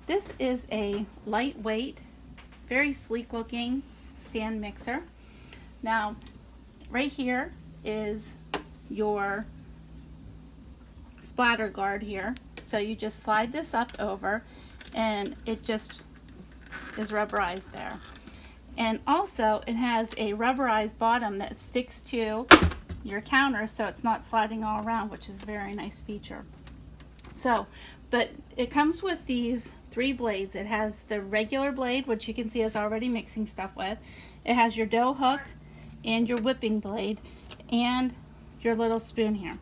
this is a lightweight, very sleek looking stand mixer. Now, right here is your splatter guard here. So you just slide this up over and it just is rubberized there. And also it has a rubberized bottom that sticks to your counter so it's not sliding all around, which is a very nice feature. So, but it comes with these 3 blades. It has the regular blade, which you can see is already mixing stuff with. It has your dough hook and your whipping blade and your little spoon here.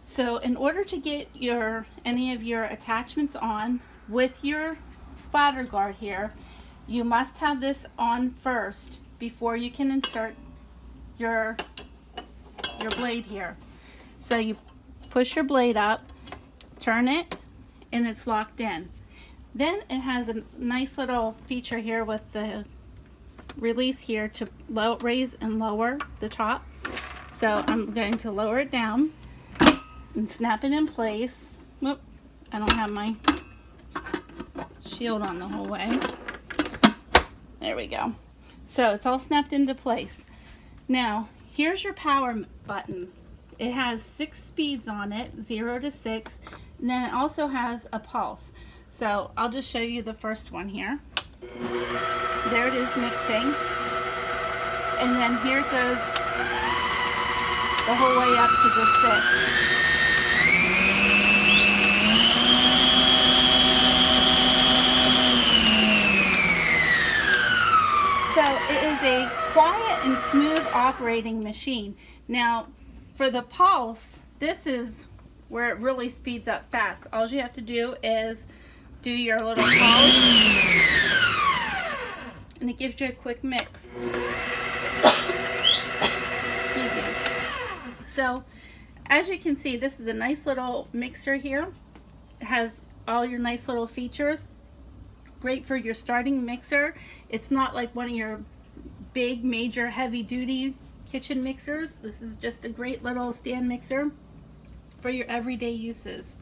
So in order to get any of your attachments on with your splatter guard here, you must have this on first before you can insert your blade here. So you push your blade up, turn it, and it's locked in. Then it has a nice little feature here with the release here to raise and lower the top. So I'm going to lower it down and snap it in place. Whoop, I don't have my shield on the whole way. There we go. So it's all snapped into place. Now, here's your power button. It has 6 speeds on it, 0 to 6, and then it also has a pulse. So I'll just show you the first one here. There it is mixing. And then here it goes the whole way up to the 6. So it is a quiet and smooth operating machine. Now for the pulse, this is where it really speeds up fast. All you have to do is do your little pulse and it gives you a quick mix. Excuse me. So as you can see, this is a nice little mixer here. It has all your nice little features. Great for your starting mixer. It's not like one of your big major heavy duty kitchen mixers. This is just a great little stand mixer for your everyday uses.